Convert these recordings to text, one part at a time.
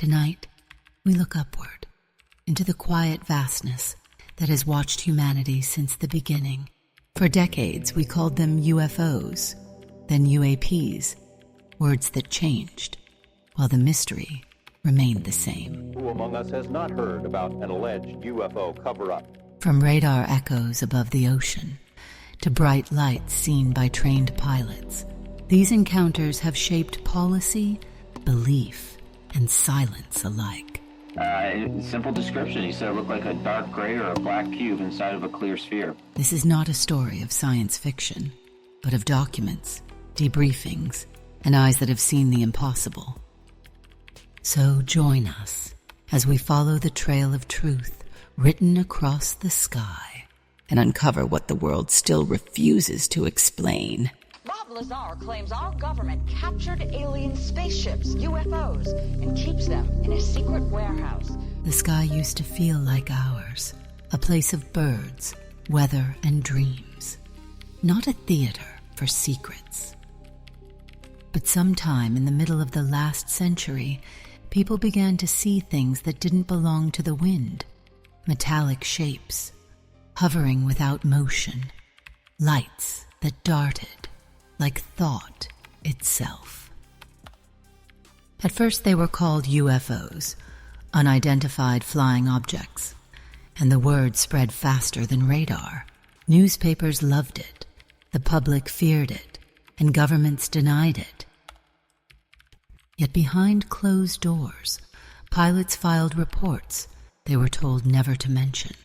Tonight, we look upward, into the quiet vastness that has watched humanity since the beginning. For decades, we called them UFOs, then UAPs, words that changed, while the mystery remained the same. Who among us has not heard about an alleged UFO cover-up? From radar echoes above the ocean to bright lights seen by trained pilots, these encounters have shaped policy, belief, and silence alike. Simple description. He said it looked like a dark gray or a black cube inside of a clear sphere. This is not a story of science fiction, but of documents, debriefings, and eyes that have seen the impossible. So join us as we follow the trail of truth written across the sky and uncover what the world still refuses to explain. Bob Lazar claims our government captured alien spaceships, UFOs, and keeps them in a secret warehouse. The sky used to feel like ours, a place of birds, weather, and dreams, not a theater for secrets. But sometime in the middle of the last century, people began to see things that didn't belong to the wind, metallic shapes, hovering without motion, lights that darted like thought itself. At first they were called UFOs, unidentified flying objects, and the word spread faster than radar. Newspapers loved it, the public feared it, and governments denied it. Yet behind closed doors, pilots filed reports they were told never to mention.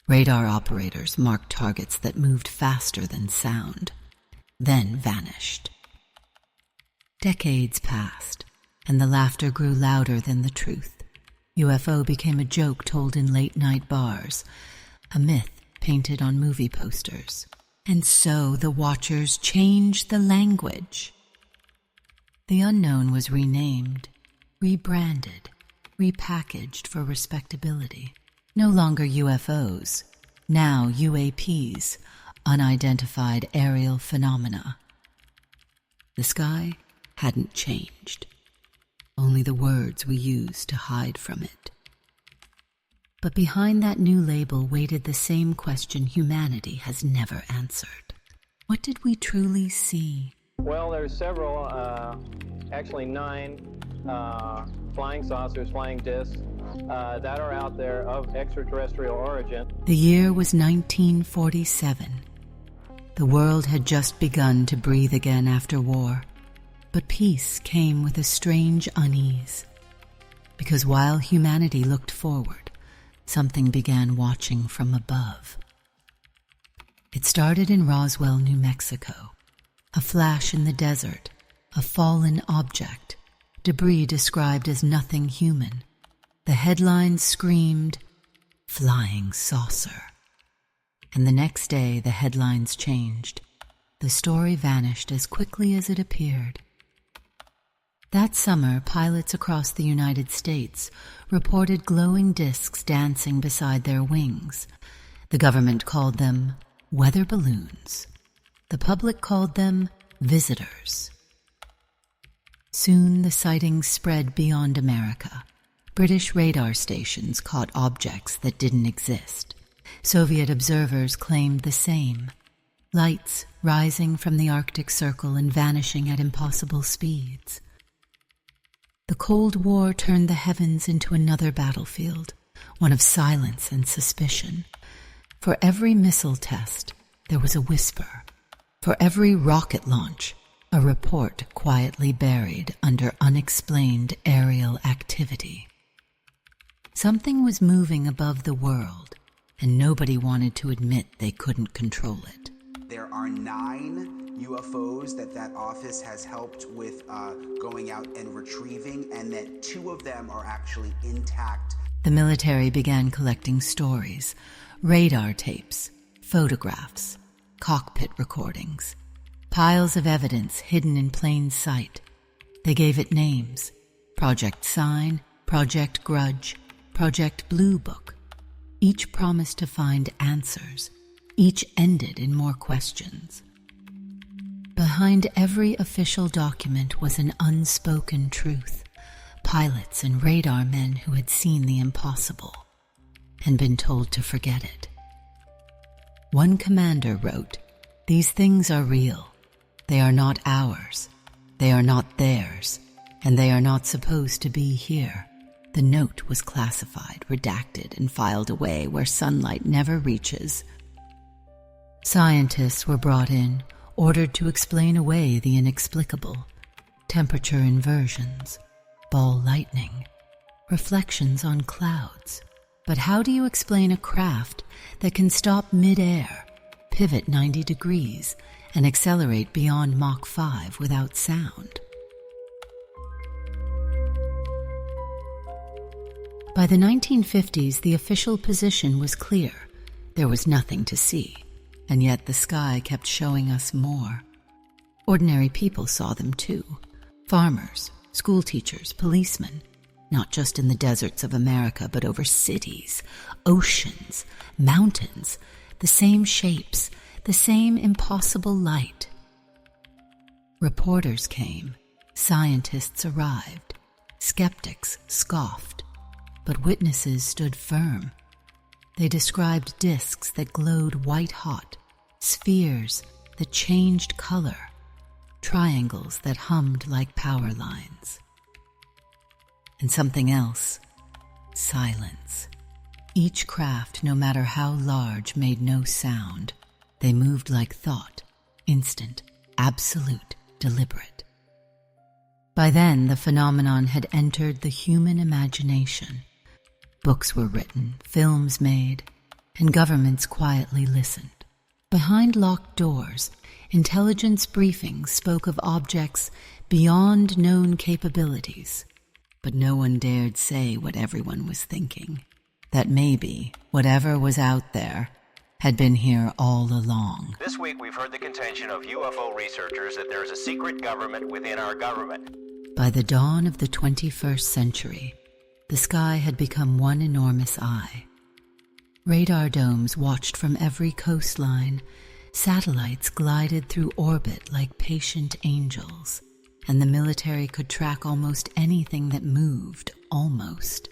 Radar operators marked targets that moved faster than sound, then vanished. Decades passed, and the laughter grew louder than the truth. UFO became a joke told in late-night bars, a myth painted on movie posters. And so the watchers changed the language. The unknown was renamed, rebranded, repackaged for respectability. No longer UFOs, now UAPs, unidentified aerial phenomena. The sky hadn't changed, only the words we use to hide from it. But behind that new label waited the same question humanity has never answered. What did we truly see? Well, there's several, actually 9 flying saucers, flying discs, that are out there of extraterrestrial origin. The year was 1947. The world had just begun to breathe again after war, but peace came with a strange unease. Because while humanity looked forward, something began watching from above. It started in Roswell, New Mexico. A flash in the desert, a fallen object, debris described as nothing human. The headlines screamed, "Flying saucer." And the next day, the headlines changed. The story vanished as quickly as it appeared. That summer, pilots across the United States reported glowing discs dancing beside their wings. The government called them weather balloons. The public called them visitors. Soon the sightings spread beyond America. British radar stations caught objects that didn't exist. Soviet observers claimed the same. Lights rising from the Arctic Circle and vanishing at impossible speeds. The Cold War turned the heavens into another battlefield, one of silence and suspicion. For every missile test, there was a whisper. For every rocket launch, a report quietly buried under unexplained aerial activity. Something was moving above the world, and nobody wanted to admit they couldn't control it. There are 9 UFOs that office has helped with going out and retrieving, and that 2 of them are actually intact. The military began collecting stories, radar tapes, photographs, cockpit recordings, piles of evidence hidden in plain sight. They gave it names: Project Sign, Project Grudge, Project Blue Book. Each promised to find answers. Each ended in more questions. Behind every official document was an unspoken truth. pilots and radar men who had seen the impossible and been told to forget it. One commander wrote, "These things are real. They are not ours. They are not theirs, and they are not supposed to be here." The note was classified, redacted, and filed away where sunlight never reaches. Scientists were brought in, ordered to explain away the inexplicable. Temperature inversions, ball lightning, reflections on clouds. But how do you explain a craft that can stop mid-air, pivot 90 degrees, and accelerate beyond Mach 5 without sound? By the 1950s, the official position was clear. There was nothing to see, and yet the sky kept showing us more. Ordinary people saw them too. Farmers, school teachers, policemen, not just in the deserts of America, but over cities, oceans, mountains, the same shapes, the same impossible light. Reporters came, scientists arrived, skeptics scoffed, but witnesses stood firm. They described disks that glowed white-hot, spheres that changed color, triangles that hummed like power lines. And something else, silence. Each craft, no matter how large, made no sound. They moved like thought, instant, absolute, deliberate. By then, the phenomenon had entered the human imagination. Books were written, films made, and governments quietly listened. Behind locked doors, intelligence briefings spoke of objects beyond known capabilities. But no one dared say what everyone was thinking, that maybe whatever was out there had been here all along. This week we've heard the contention of UFO researchers that there is a secret government within our government. By the dawn of the 21st century, the sky had become one enormous eye. Radar domes watched from every coastline, satellites glided through orbit like patient angels, and the military could track almost anything that moved, almost.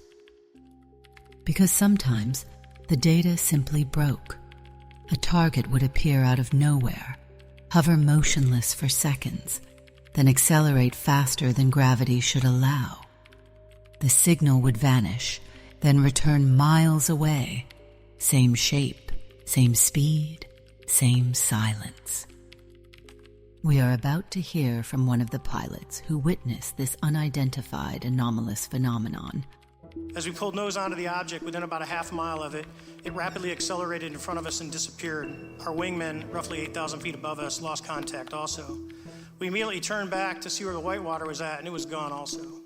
Because sometimes the data simply broke. A target would appear out of nowhere, hover motionless for seconds, then accelerate faster than gravity should allow. The signal would vanish, then return miles away. Same shape, same speed, same silence. We are about to hear from one of the pilots who witnessed this unidentified anomalous phenomenon. As we pulled nose onto the object, within about a half mile of it, it rapidly accelerated in front of us and disappeared. Our wingmen, roughly 8,000 feet above us, lost contact also. We immediately turned back to see where the whitewater was at, and it was gone also.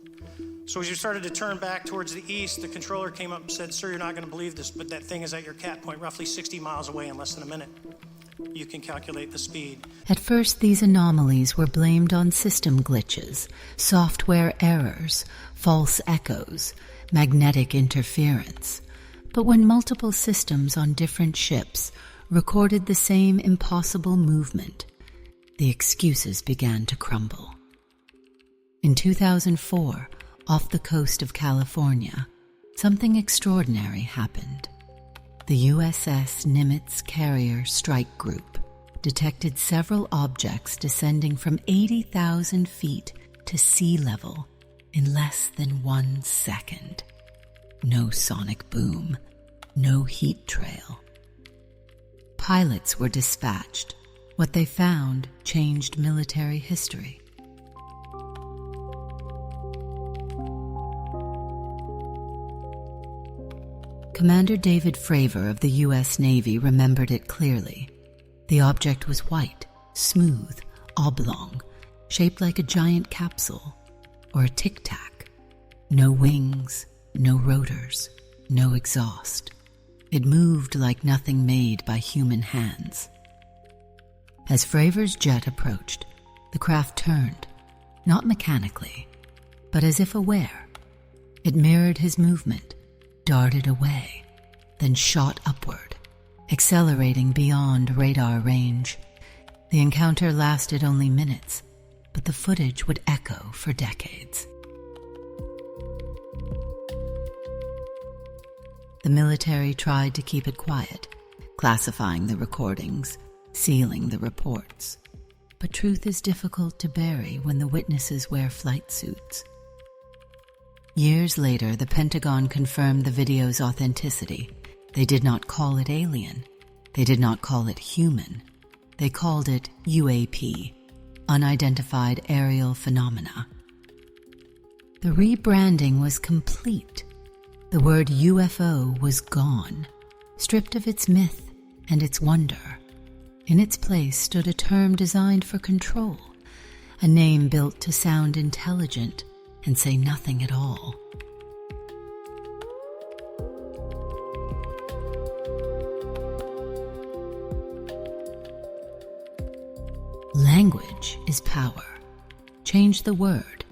So as you started to turn back towards the east, the controller came up and said, "Sir, you're not going to believe this, but that thing is at your cat point roughly 60 miles away in less than a minute." You can calculate the speed. At first, these anomalies were blamed on system glitches, software errors, false echoes, magnetic interference. But when multiple systems on different ships recorded the same impossible movement, the excuses began to crumble. In 2004, off the coast of California, something extraordinary happened. The USS Nimitz carrier strike group detected several objects descending from 80,000 feet to sea level in less than 1 second. No sonic boom, no heat trail. Pilots were dispatched. What they found changed military history. Commander David Fravor of the U.S. Navy remembered it clearly. The object was white, smooth, oblong, shaped like a giant capsule or a Tic Tac. No wings, no rotors, no exhaust. It moved like nothing made by human hands. As Fravor's jet approached, the craft turned, not mechanically, but as if aware. It mirrored his movement, darted away, then shot upward, accelerating beyond radar range. The encounter lasted only minutes, but the footage would echo for decades. The military tried to keep it quiet, classifying the recordings, sealing the reports. But truth is difficult to bury when the witnesses wear flight suits. Years later, the Pentagon confirmed the video's authenticity. They did not call it alien. They did not call it human. They called it UAP, Unidentified Aerial Phenomena. The rebranding was complete. The word UFO was gone, stripped of its myth and its wonder. In its place stood a term designed for control, a name built to sound intelligent and say nothing at all. Language is power. Change the word,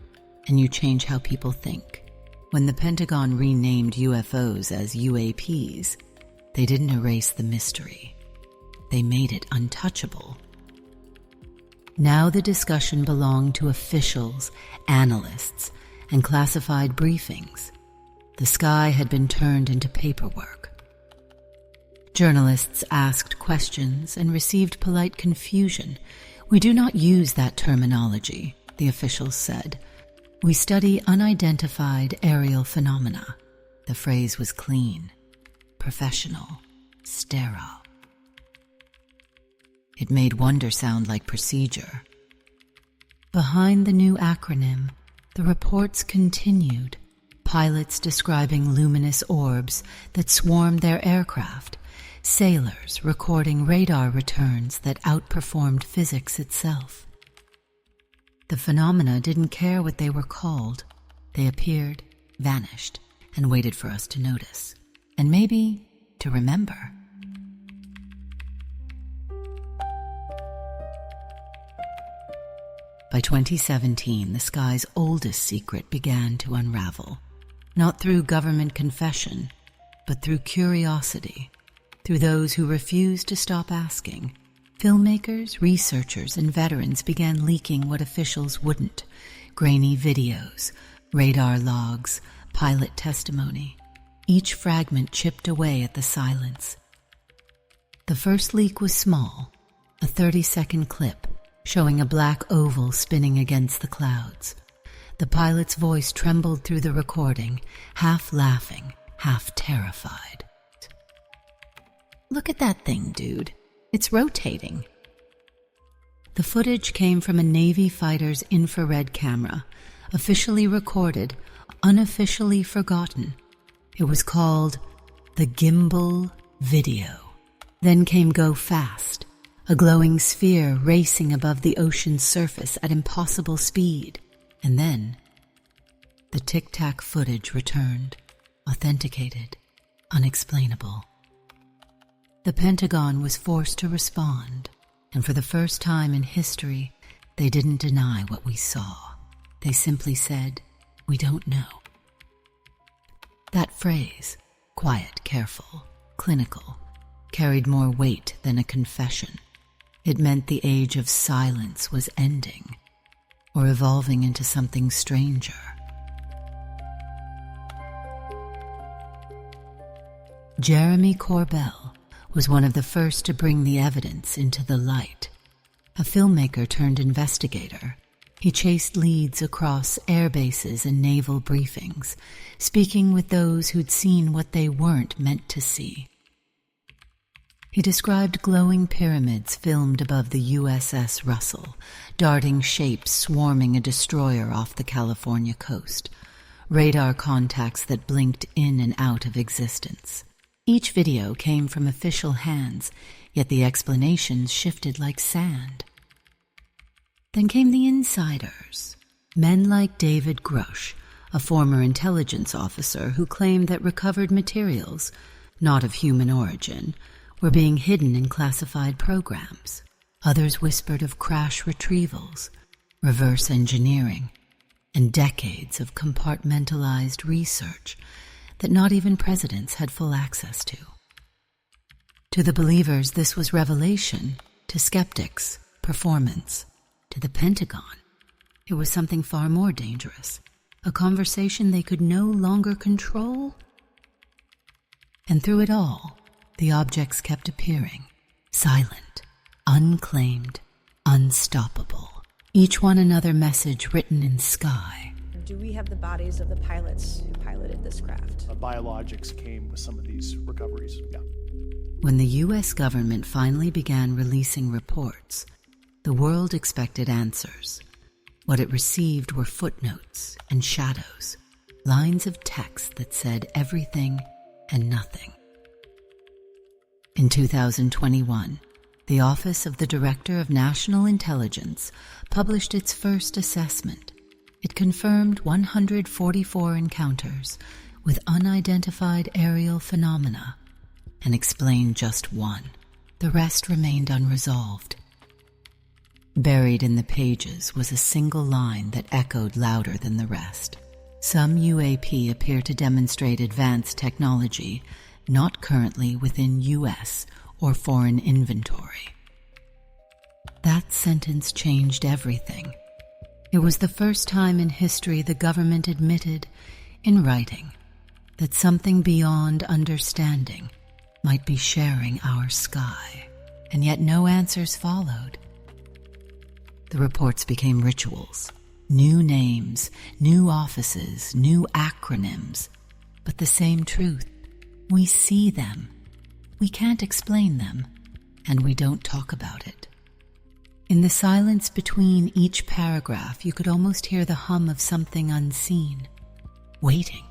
and you change how people think. When the Pentagon renamed UFOs as UAPs, they didn't erase the mystery. They made it untouchable. Now the discussion belonged to officials, analysts, and classified briefings. The sky had been turned into paperwork. Journalists asked questions and received polite confusion. "We do not use that terminology," the officials said. "We study unidentified aerial phenomena." The phrase was clean, professional, sterile. It made wonder sound like procedure. Behind the new acronym, the reports continued, pilots describing luminous orbs that swarmed their aircraft, sailors recording radar returns that outperformed physics itself. The phenomena didn't care what they were called. They appeared, vanished, and waited for us to notice, and maybe to remember. By 2017, the sky's oldest secret began to unravel, not through government confession, but through curiosity, through those who refused to stop asking. Filmmakers, researchers, and veterans began leaking what officials wouldn't: grainy videos, radar logs, pilot testimony. Each fragment chipped away at the silence. The first leak was small, a 30-second clip showing a black oval spinning against the clouds. The pilot's voice trembled through the recording, half laughing, half terrified. "Look at that thing, dude. It's rotating." The footage came from a Navy fighter's infrared camera, officially recorded, unofficially forgotten. It was called the gimbal video. Then came Go Fast, a glowing sphere racing above the ocean's surface at impossible speed. And then the Tic Tac footage returned, authenticated, unexplainable. The Pentagon was forced to respond, and for the first time in history, they didn't deny what we saw. They simply said, "We don't know." That phrase, quiet, careful, clinical, carried more weight than a confession. It meant the age of silence was ending, or evolving into something stranger. Jeremy Corbell was one of the first to bring the evidence into the light. A filmmaker turned investigator, he chased leads across air bases and naval briefings, speaking with those who'd seen what they weren't meant to see. He described glowing pyramids filmed above the USS Russell, darting shapes swarming a destroyer off the California coast, radar contacts that blinked in and out of existence. Each video came from official hands, yet the explanations shifted like sand. Then came the insiders, men like David Grush, a former intelligence officer who claimed that recovered materials, not of human origin, were being hidden in classified programs. Others whispered of crash retrievals, reverse engineering, and decades of compartmentalized research that not even presidents had full access to. To the believers, this was revelation. To skeptics, performance. To the Pentagon, it was something far more dangerous, a conversation they could no longer control. And through it all, the objects kept appearing, silent, unclaimed, unstoppable. Each one another message written in sky. Do we have the bodies of the pilots who piloted this craft? Biologics came with some of these recoveries, yeah. When the U.S. government finally began releasing reports, the world expected answers. What it received were footnotes and shadows, lines of text that said everything and nothing. In 2021, the Office of the Director of National Intelligence published its first assessment. It confirmed 144 encounters with unidentified aerial phenomena and explained just one. The rest remained unresolved. Buried in the pages was a single line that echoed louder than the rest. Some UAP appear to demonstrate advanced technology not currently within U.S. or foreign inventory. That sentence changed everything. It was the first time in history the government admitted, in writing, that something beyond understanding might be sharing our sky, and yet no answers followed. The reports became rituals, new names, new offices, new acronyms, but the same truth. We see them. We can't explain them, and we don't talk about it. In the silence between each paragraph, you could almost hear the hum of something unseen, waiting.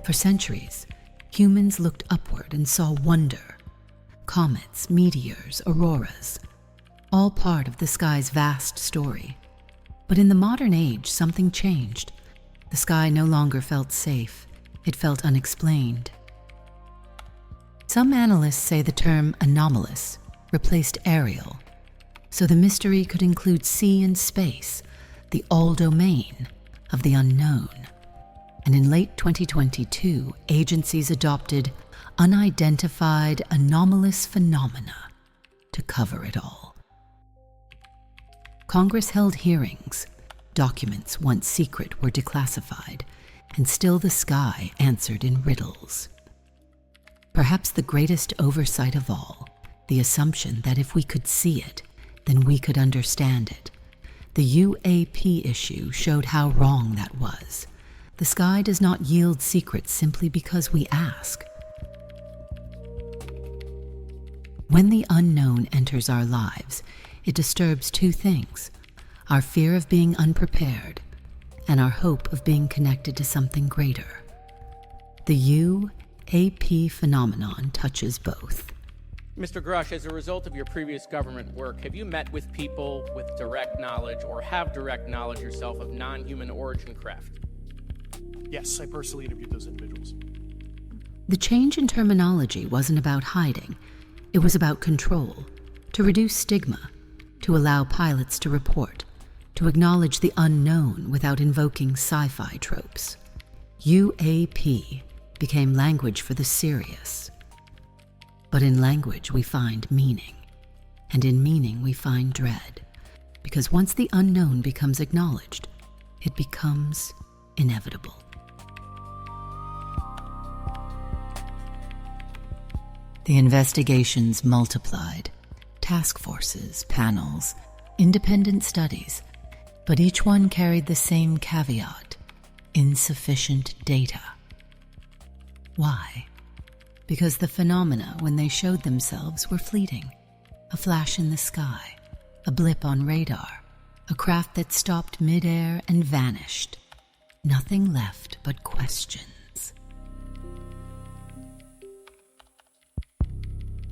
For centuries, humans looked upward and saw wonder. Comets, meteors, auroras, all part of the sky's vast story. But in the modern age, something changed. The sky no longer felt safe. It felt unexplained. Some analysts say the term anomalous replaced aerial, so the mystery could include sea and space, the all-domain of the unknown. And in late 2022, agencies adopted unidentified anomalous phenomena to cover it all. Congress held hearings. Documents once secret were declassified, and still the sky answered in riddles. Perhaps the greatest oversight of all, the assumption that if we could see it, then we could understand it. The UAP issue showed how wrong that was. The sky does not yield secrets simply because we ask. When the unknown enters our lives, it disturbs two things: our fear of being unprepared and our hope of being connected to something greater. The UAP phenomenon touches both. Mr. Grush, as a result of your previous government work, have you met with people with direct knowledge or have direct knowledge yourself of non-human origin craft? Yes, I personally interviewed those individuals. The change in terminology wasn't about hiding. It was about control, to reduce stigma, to allow pilots to report, to acknowledge the unknown without invoking sci-fi tropes. UAP became language for the serious. But in language we find meaning, and in meaning we find dread, because once the unknown becomes acknowledged, it becomes inevitable. The investigations multiplied, task forces, panels, independent studies, but each one carried the same caveat: insufficient data. Why? Because the phenomena, when they showed themselves, were fleeting. A flash in the sky, a blip on radar, a craft that stopped midair and vanished. Nothing left but questions.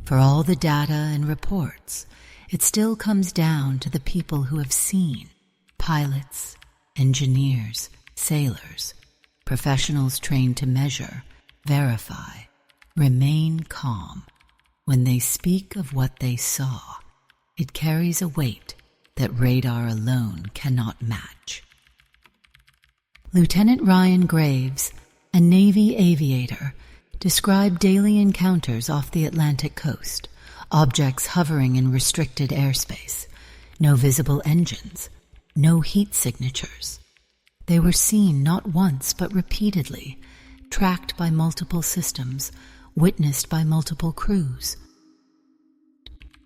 For all the data and reports, it still comes down to the people who have seen: pilots, engineers, sailors, professionals trained to measure, verify, remain calm. When they speak of what they saw, it carries a weight that radar alone cannot match. Lieutenant Ryan Graves, a Navy aviator, described daily encounters off the Atlantic coast, objects hovering in restricted airspace, no visible engines, no heat signatures. They were seen not once but repeatedly, tracked by multiple systems, witnessed by multiple crews.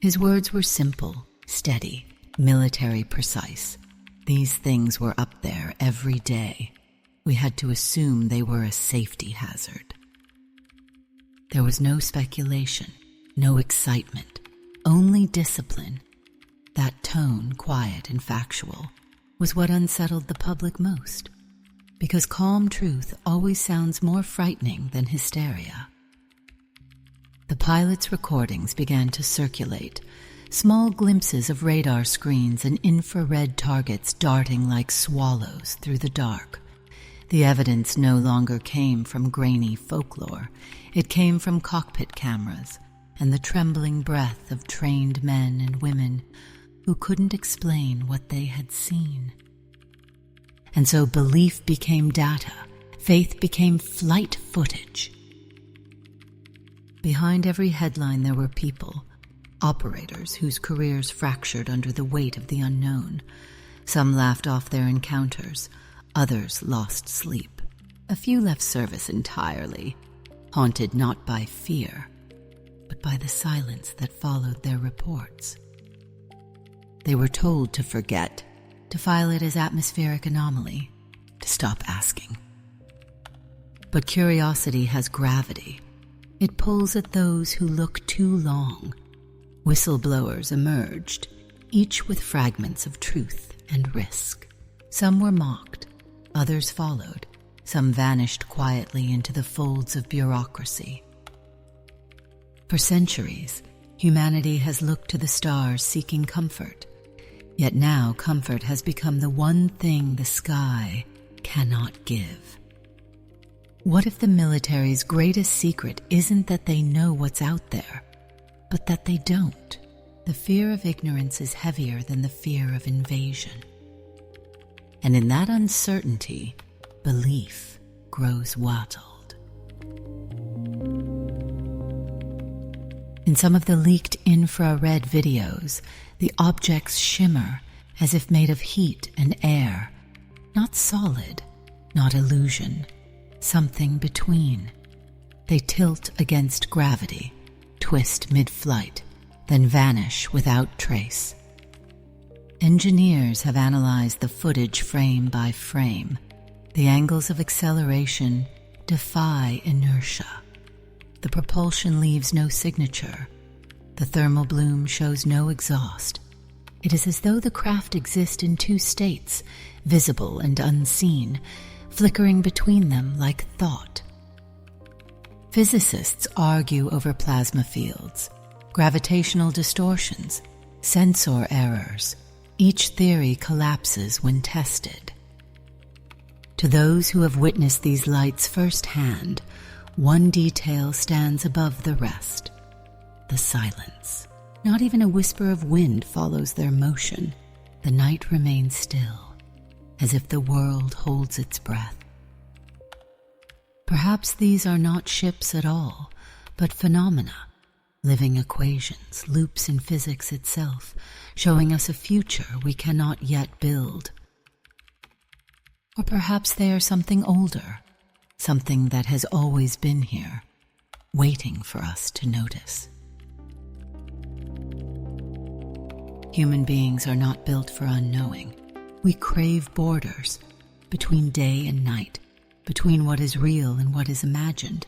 His words were simple, steady, military precise. These things were up there every day. We had to assume they were a safety hazard. There was no speculation, no excitement, only discipline. That tone, quiet and factual, was what unsettled the public most, because calm truth always sounds more frightening than hysteria. The pilot's recordings began to circulate, small glimpses of radar screens and infrared targets darting like swallows through the dark. The evidence no longer came from grainy folklore. It came from cockpit cameras and the trembling breath of trained men and women who couldn't explain what they had seen. And so belief became data, faith became flight footage. Behind every headline there were people, operators whose careers fractured under the weight of the unknown. Some laughed off their encounters, others lost sleep. A few left service entirely, haunted not by fear, but by the silence that followed their reports. They were told to forget, to file it as atmospheric anomaly, to stop asking. But curiosity has gravity. It pulls at those who look too long. Whistleblowers emerged, each with fragments of truth and risk. Some were mocked, others followed, some vanished quietly into the folds of bureaucracy. For centuries, humanity has looked to the stars seeking comfort. Yet now comfort has become the one thing the sky cannot give. What if the military's greatest secret isn't that they know what's out there, but that they don't? The fear of ignorance is heavier than the fear of invasion. And in that uncertainty, belief grows wattled. In some of the leaked infrared videos, the objects shimmer as if made of heat and air, not solid, not illusion, something between. They tilt against gravity, twist mid-flight, then vanish without trace. Engineers have analyzed the footage frame by frame. The angles of acceleration defy inertia. The propulsion leaves no signature. The thermal bloom shows no exhaust. It is as though the craft exists in two states, visible and unseen, flickering between them like thought. Physicists argue over plasma fields, gravitational distortions, sensor errors. Each theory collapses when tested. To those who have witnessed these lights firsthand, one detail stands above the rest: the silence. Not even a whisper of wind follows their motion. The night remains still, as if the world holds its breath. Perhaps these are not ships at all, but phenomena, living equations, loops in physics itself, showing us a future we cannot yet build. Or perhaps they are something older, something that has always been here, waiting for us to notice. Human beings are not built for unknowing. We crave borders between day and night, between what is real and what is imagined.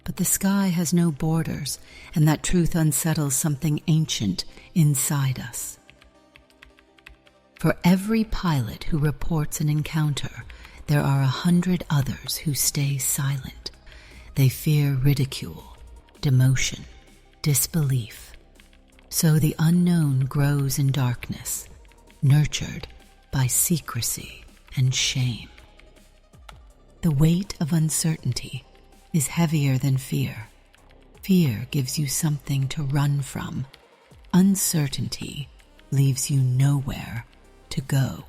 But the sky has no borders, and that truth unsettles something ancient inside us. For every pilot who reports an encounter, there are 100 others who stay silent. They fear ridicule, demotion, disbelief. So the unknown grows in darkness, nurtured by secrecy and shame. The weight of uncertainty is heavier than fear. Fear gives you something to run from. Uncertainty leaves you nowhere to go.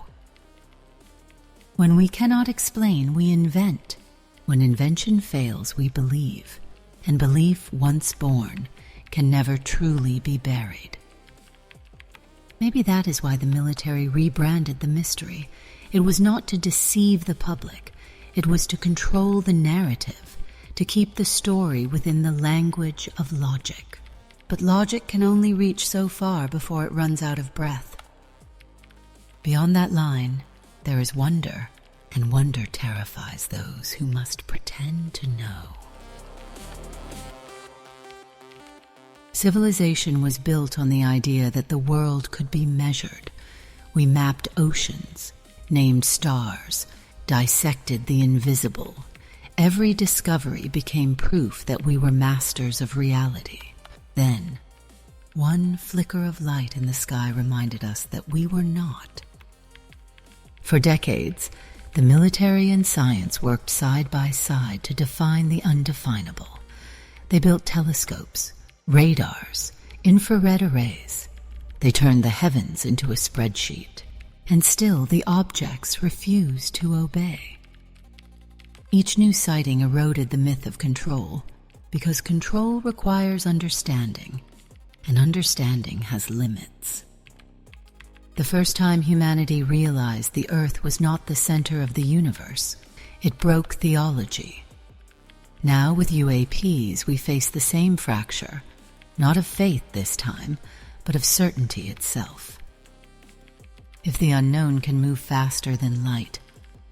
When we cannot explain, we invent. When invention fails, we believe. And belief, once born, can never truly be buried. Maybe that is why the military rebranded the mystery. It was not to deceive the public. It was to control the narrative, to keep the story within the language of logic. But logic can only reach so far before it runs out of breath. Beyond that line, there is wonder, and wonder terrifies those who must pretend to know. Civilization was built on the idea that the world could be measured. We mapped oceans, named stars, dissected the invisible. Every discovery became proof that we were masters of reality. Then, one flicker of light in the sky reminded us that we were not. For decades, the military and science worked side by side to define the undefinable. They built telescopes, radars, infrared arrays. They turned the heavens into a spreadsheet. And still the objects refused to obey. Each new sighting eroded the myth of control, because control requires understanding, and understanding has limits. The first time humanity realized the Earth was not the center of the universe, it broke theology. Now with UAPs we face the same fracture, not of faith this time, but of certainty itself. If the unknown can move faster than light,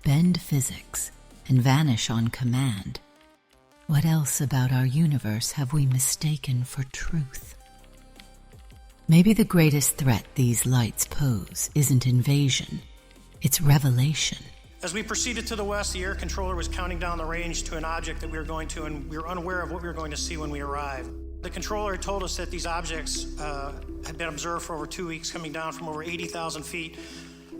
bend physics, and vanish on command, what else about our universe have we mistaken for truth? Maybe the greatest threat these lights pose isn't invasion, it's revelation. As we proceeded to the west, the air controller was counting down the range to an object that we were going to, and we were unaware of what we were going to see when we arrived. The controller told us that these objects had been observed for over 2 weeks, coming down from over 80,000 feet,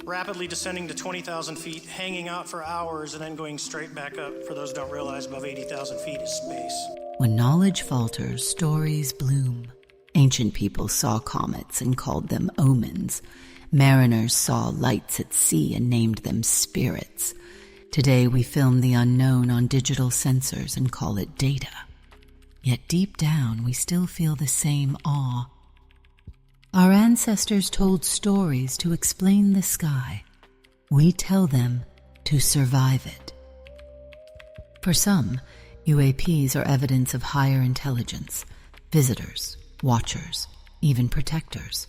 rapidly descending to 20,000 feet, hanging out for hours, and then going straight back up. For those who don't realize, above 80,000 feet is space. When knowledge falters, stories bloom. Ancient people saw comets and called them omens. Mariners saw lights at sea and named them spirits. Today we film the unknown on digital sensors and call it data. Yet deep down, we still feel the same awe. Our ancestors told stories to explain the sky. We tell them to survive it. For some, UAPs are evidence of higher intelligence, visitors, watchers, even protectors.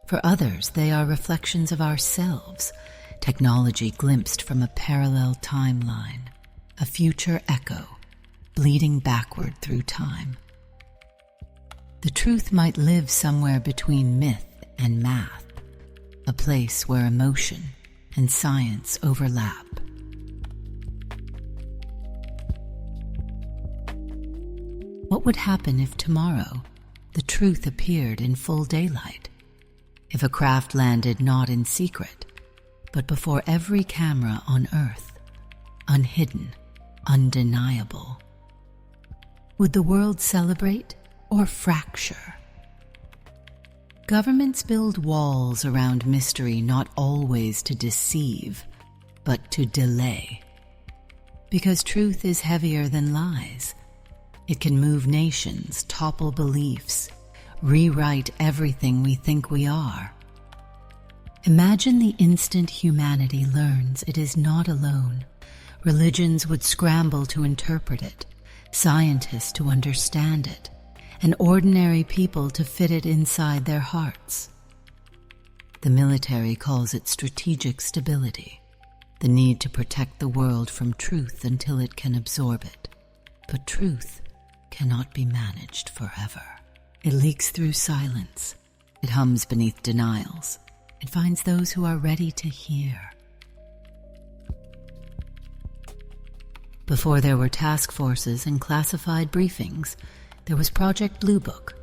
For others, they are reflections of ourselves, technology glimpsed from a parallel timeline, a future echo, bleeding backward through time. The truth might live somewhere between myth and math, a place where emotion and science overlap. What would happen if tomorrow the truth appeared in full daylight? If a craft landed not in secret, but before every camera on Earth, unhidden, undeniable? Would the world celebrate or fracture? Governments build walls around mystery not always to deceive, but to delay. Because truth is heavier than lies. It can move nations, topple beliefs, rewrite everything we think we are. Imagine the instant humanity learns it is not alone. Religions would scramble to interpret it, scientists to understand it, and ordinary people to fit it inside their hearts. The military calls it strategic stability, the need to protect the world from truth until it can absorb it. But truth cannot be managed forever. It leaks through silence. It hums beneath denials. It finds those who are ready to hear. Before there were task forces and classified briefings, there was Project Blue Book,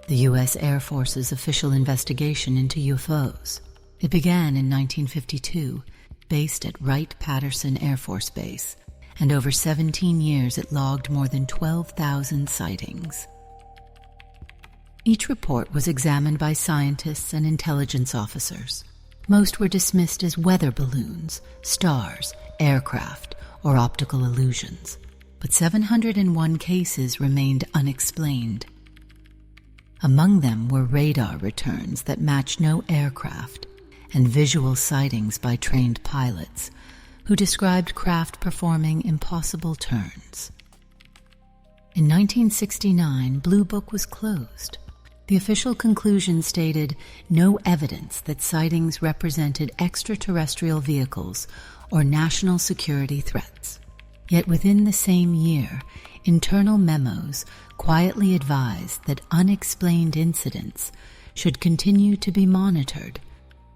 the U.S. Air Force's official investigation into UFOs. It began in 1952, based at Wright-Patterson Air Force Base, and over 17 years it logged more than 12,000 sightings. Each report was examined by scientists and intelligence officers. Most were dismissed as weather balloons, stars, aircraft, or optical illusions, but 701 cases remained unexplained. Among them were radar returns that matched no aircraft and visual sightings by trained pilots who described craft performing impossible turns. In 1969, Blue Book was closed. The official conclusion stated no evidence that sightings represented extraterrestrial vehicles or national security threats. Yet within the same year, internal memos quietly advised that unexplained incidents should continue to be monitored,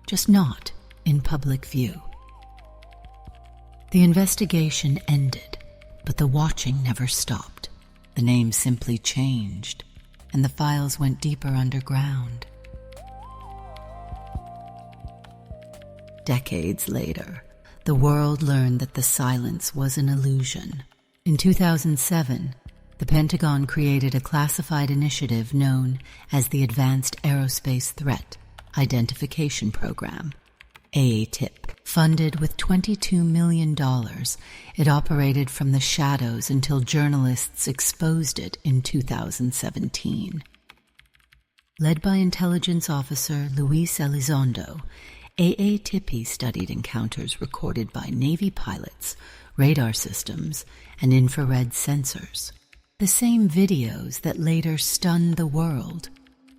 just not in public view. The investigation ended, but the watching never stopped. The name simply changed, and the files went deeper underground. Decades later, the world learned that the silence was an illusion. In 2007, the Pentagon created a classified initiative known as the Advanced Aerospace Threat Identification Program, AATIP. Funded with $22 million, it operated from the shadows until journalists exposed it in 2017. Led by intelligence officer Luis Elizondo, AATIP studied encounters recorded by Navy pilots, radar systems, and infrared sensors. The same videos that later stunned the world,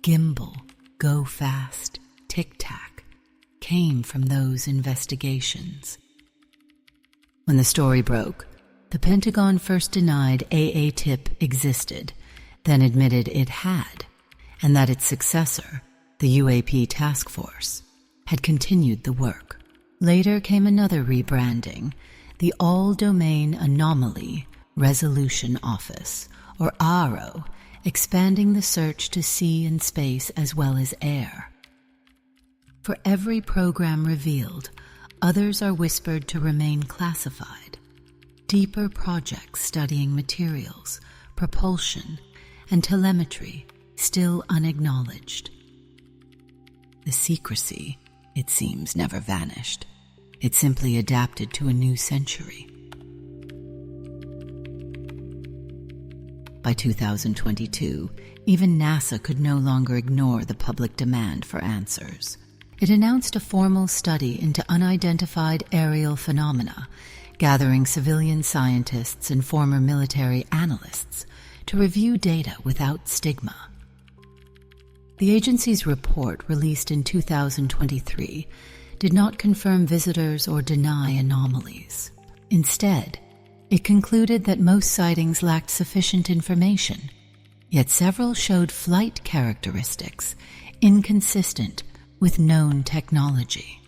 Gimbal, Go Fast, Tic Tac, came from those investigations. When the story broke, the Pentagon first denied AATIP existed, then admitted it had, and that its successor, the UAP task force, had continued the work. Later came another rebranding, the All-Domain Anomaly Resolution Office, or ARO, expanding the search to sea and space as well as air. For every program revealed, others are whispered to remain classified. Deeper projects studying materials, propulsion, and telemetry still unacknowledged. The secrecy, it seems, never vanished. It simply adapted to a new century. By 2022, even NASA could no longer ignore the public demand for answers. It announced a formal study into unidentified aerial phenomena, gathering civilian scientists and former military analysts to review data without stigma. The agency's report, released in 2023, did not confirm visitors or deny anomalies. Instead, it concluded that most sightings lacked sufficient information, yet several showed flight characteristics inconsistent with known technology.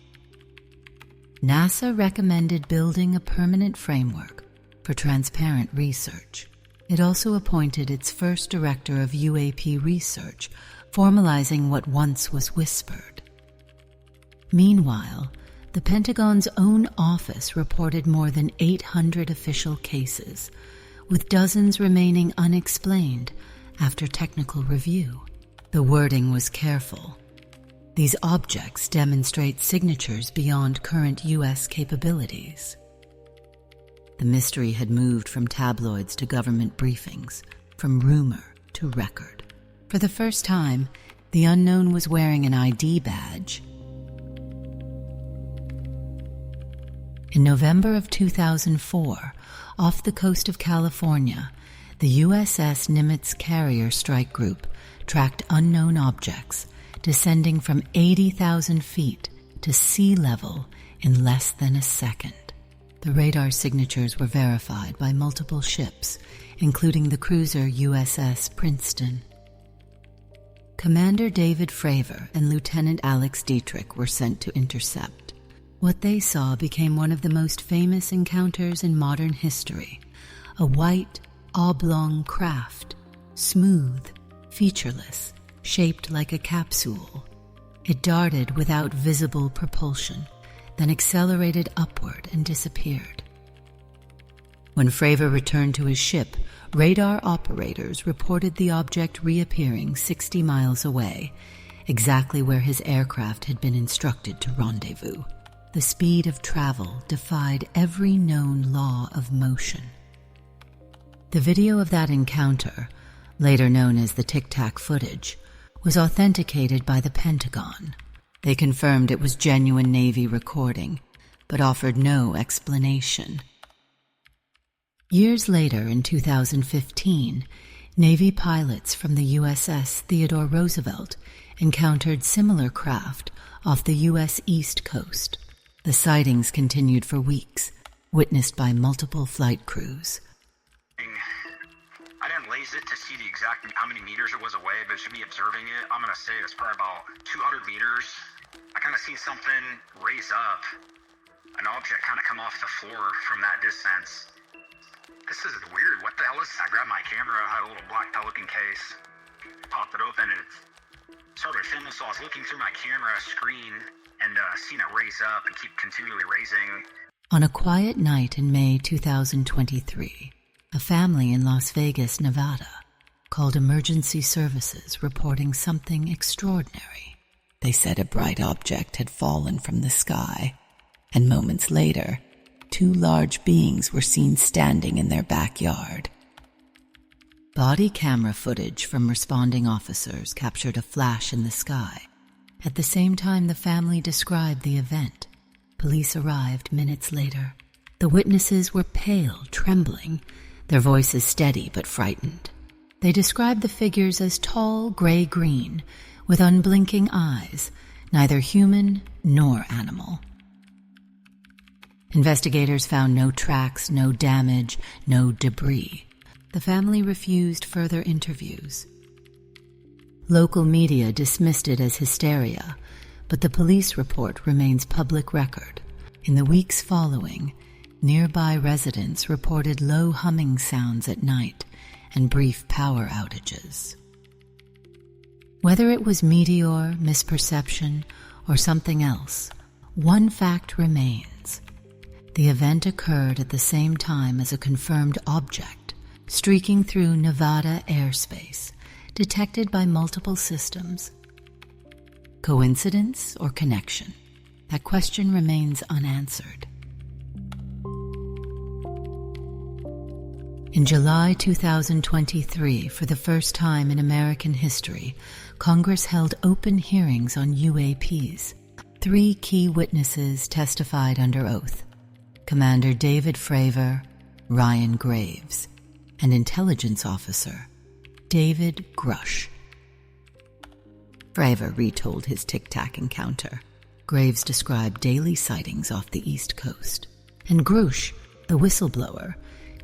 NASA recommended building a permanent framework for transparent research. It also appointed its first director of UAP research, formalizing what once was whispered. Meanwhile, the Pentagon's own office reported more than 800 official cases, with dozens remaining unexplained after technical review. The wording was careful. These objects demonstrate signatures beyond current U.S. capabilities. The mystery had moved from tabloids to government briefings, from rumor to record. For the first time, the unknown was wearing an ID badge. In November of 2004, off the coast of California, the USS Nimitz carrier strike group tracked unknown objects descending from 80,000 feet to sea level in less than a second. The radar signatures were verified by multiple ships, including the cruiser USS Princeton. Commander David Fravor and Lieutenant Alex Dietrich were sent to intercept. What they saw became one of the most famous encounters in modern history, a white, oblong craft, smooth, featureless, shaped like a capsule. It darted without visible propulsion, then accelerated upward and disappeared. When Fravor returned to his ship, radar operators reported the object reappearing 60 miles away, exactly where his aircraft had been instructed to rendezvous. The speed of travel defied every known law of motion. The video of that encounter, later known as the Tic Tac footage, was authenticated by the Pentagon. They confirmed it was genuine Navy recording, but offered no explanation. Years later, in 2015, Navy pilots from the USS Theodore Roosevelt encountered similar craft off the U.S. East Coast. The sightings continued for weeks, witnessed by multiple flight crews. I didn't laze it to see the exact how many meters it was away, but to me observing it, I'm going to say it's probably about 200 meters. I kind of see something raise up, an object kind of come off the floor from that distance. This is weird. What the hell is this? I grabbed my camera, I had a little black Pelican case, popped it open, and it started filming, so I was looking through my camera screen and seen it raise up and keep continually raising. On a quiet night in May 2023, a family in Las Vegas, Nevada, called emergency services reporting something extraordinary. They said a bright object had fallen from the sky, and moments later, two large beings were seen standing in their backyard. Body camera footage from responding officers captured a flash in the sky. At the same time the family described the event, police arrived minutes later. The witnesses were pale, trembling, their voices steady but frightened. They described the figures as tall, gray-green, with unblinking eyes, neither human nor animal. Investigators found no tracks, no damage, no debris. The family refused further interviews. Local media dismissed it as hysteria, but the police report remains public record. In the weeks following, nearby residents reported low humming sounds at night and brief power outages. Whether it was meteor, misperception, or something else, one fact remains. The event occurred at the same time as a confirmed object streaking through Nevada airspace, detected by multiple systems. Coincidence or connection? That question remains unanswered. In July 2023, for the first time in American history, Congress held open hearings on UAPs. 3 key witnesses testified under oath: Commander David Fravor, Ryan Graves, and intelligence officer David Grush. Fravor retold his Tic Tac encounter. Graves described daily sightings off the East Coast. And Grush, the whistleblower,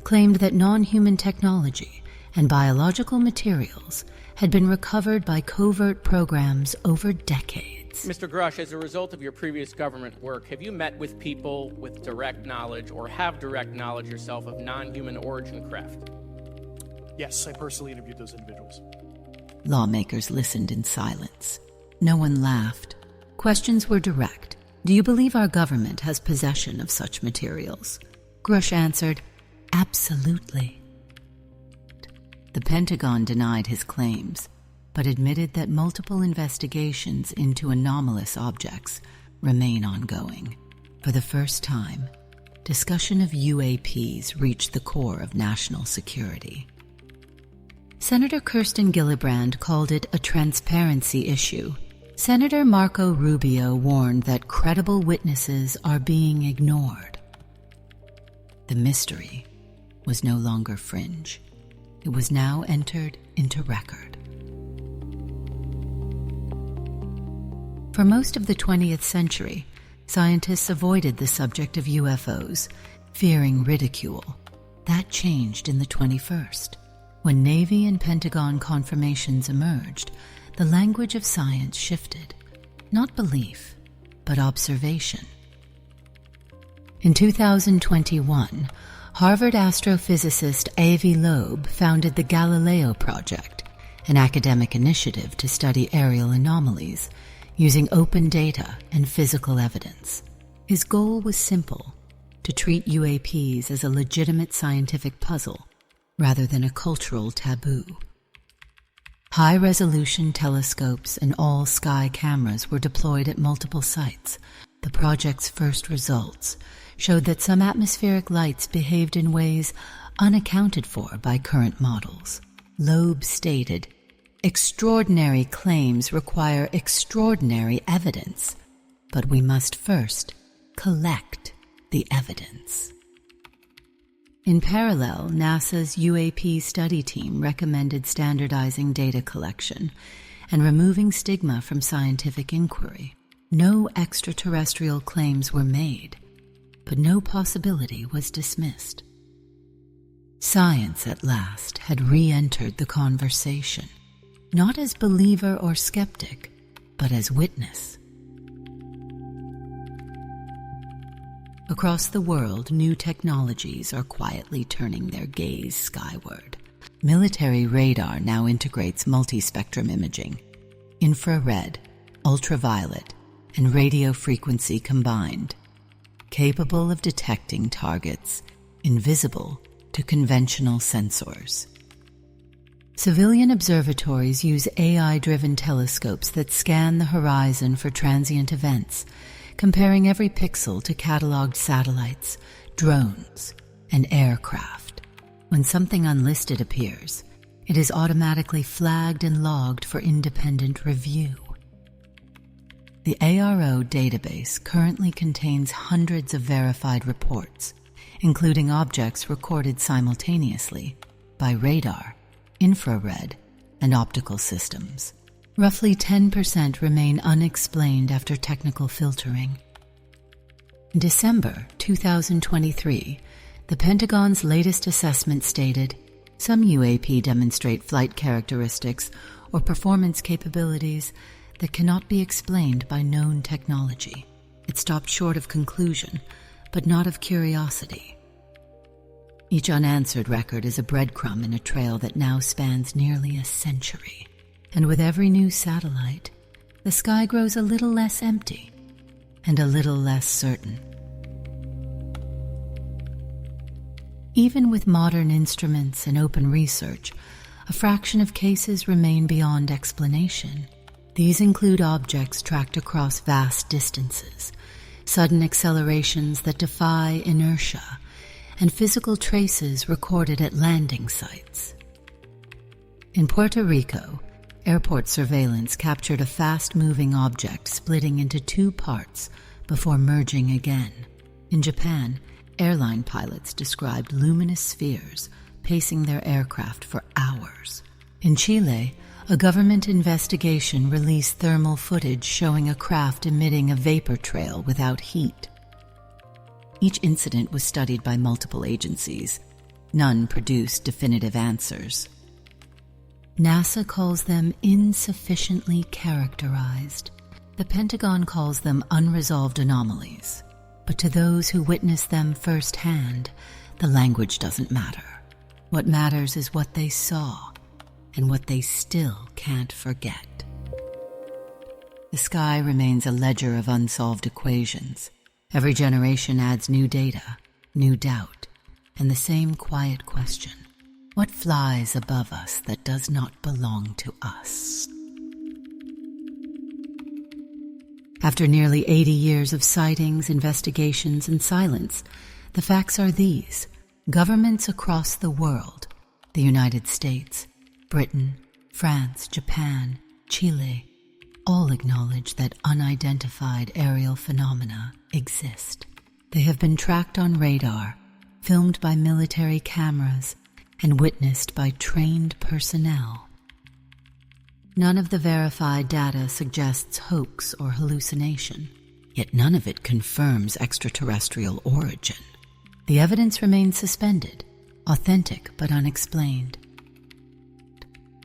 claimed that non-human technology and biological materials had been recovered by covert programs over decades. Mr. Grush, as a result of your previous government work, have you met with people with direct knowledge or have direct knowledge yourself of non-human origin craft? Yes, I personally interviewed those individuals. Lawmakers listened in silence. No one laughed. Questions were direct. Do you believe our government has possession of such materials? Grush answered, absolutely. The Pentagon denied his claims, but admitted that multiple investigations into anomalous objects remain ongoing. For the first time, discussion of UAPs reached the core of national security. Senator Kirsten Gillibrand called it a transparency issue. Senator Marco Rubio warned that credible witnesses are being ignored. The mystery was no longer fringe. It was now entered into record. For most of the 20th century, scientists avoided the subject of UFOs, fearing ridicule. That changed in the 21st. When Navy and Pentagon confirmations emerged, the language of science shifted. Not belief, but observation. In 2021, Harvard astrophysicist Avi Loeb founded the Galileo Project, an academic initiative to study aerial anomalies using open data and physical evidence. His goal was simple: to treat UAPs as a legitimate scientific puzzle rather than a cultural taboo. High-resolution telescopes and all-sky cameras were deployed at multiple sites. The project's first results showed that some atmospheric lights behaved in ways unaccounted for by current models. Loeb stated, Extraordinary claims require extraordinary evidence, but we must first collect the evidence. In parallel, NASA's UAP study team recommended standardizing data collection and removing stigma from scientific inquiry. No extraterrestrial claims were made, but no possibility was dismissed. Science, at last, had re-entered the conversation, not as believer or skeptic, but as witness. Across the world, new technologies are quietly turning their gaze skyward. Military radar now integrates multispectrum imaging, infrared, ultraviolet, and radio frequency combined, capable of detecting targets invisible to conventional sensors. Civilian observatories use AI-driven telescopes that scan the horizon for transient events, comparing every pixel to cataloged satellites, drones, and aircraft. When something unlisted appears, it is automatically flagged and logged for independent review. The ARO database currently contains hundreds of verified reports, including objects recorded simultaneously by radar, infrared, and optical systems. Roughly 10% remain unexplained after technical filtering. In December 2023, the Pentagon's latest assessment stated, some UAP demonstrate flight characteristics or performance capabilities that cannot be explained by known technology. It stopped short of conclusion, but not of curiosity. Each unanswered record is a breadcrumb in a trail that now spans nearly a century. And with every new satellite, the sky grows a little less empty and a little less certain. Even with modern instruments and open research, a fraction of cases remain beyond explanation. These include objects tracked across vast distances, sudden accelerations that defy inertia, and physical traces recorded at landing sites. In Puerto Rico, airport surveillance captured a fast-moving object splitting into two parts before merging again. In Japan, airline pilots described luminous spheres pacing their aircraft for hours. In Chile, a government investigation released thermal footage showing a craft emitting a vapor trail without heat. Each incident was studied by multiple agencies. None produced definitive answers. NASA calls them insufficiently characterized. The Pentagon calls them unresolved anomalies. But to those who witness them firsthand, the language doesn't matter. What matters is what they saw and what they still can't forget. The sky remains a ledger of unsolved equations. Every generation adds new data, new doubt, and the same quiet question. What flies above us that does not belong to us? After nearly 80 years of sightings, investigations, and silence, the facts are these. Governments across the world, the United States, Britain, France, Japan, Chile, all acknowledge that unidentified aerial phenomena exist. They have been tracked on radar, filmed by military cameras, and witnessed by trained personnel. None of the verified data suggests hoax or hallucination, yet none of it confirms extraterrestrial origin. The evidence remains suspended, authentic but unexplained.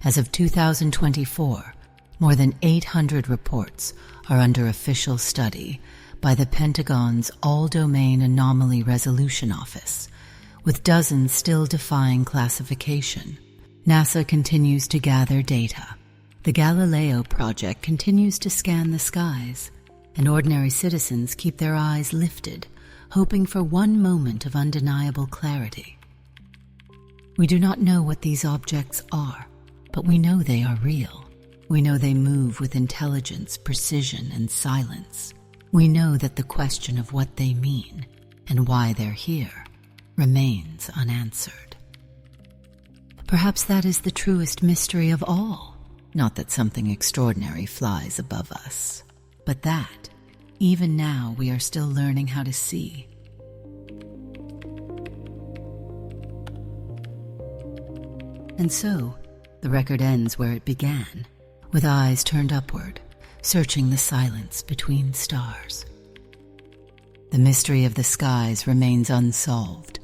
As of 2024, more than 800 reports are under official study by the Pentagon's All-Domain Anomaly Resolution Office, with dozens still defying classification. NASA continues to gather data. The Galileo project continues to scan the skies, and ordinary citizens keep their eyes lifted, hoping for one moment of undeniable clarity. We do not know what these objects are, but we know they are real. We know they move with intelligence, precision, and silence. We know that the question of what they mean and why they're here remains unanswered. Perhaps that is the truest mystery of all. Not that something extraordinary flies above us, but that, even now, we are still learning how to see. And so, the record ends where it began, with eyes turned upward, searching the silence between stars. The mystery of the skies remains unsolved,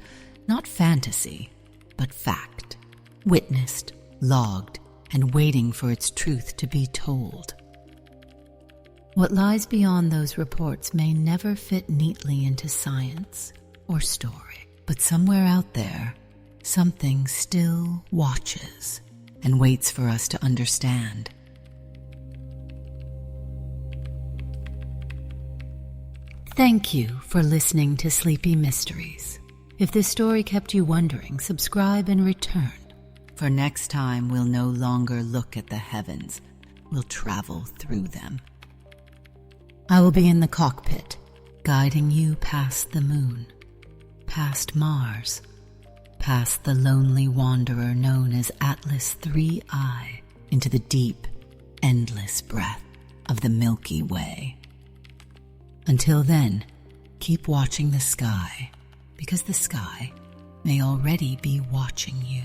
not fantasy, but fact, witnessed, logged, and waiting for its truth to be told. What lies beyond those reports may never fit neatly into science or story, but somewhere out there, something still watches and waits for us to understand. Thank you for listening to Sleepy Mysteries. If this story kept you wondering, subscribe and return. For next time, we'll no longer look at the heavens, we'll travel through them. I will be in the cockpit, guiding you past the moon, past Mars, past the lonely wanderer known as Atlas 3I, into the deep, endless breath of the Milky Way. Until then, keep watching the sky, because the sky may already be watching you.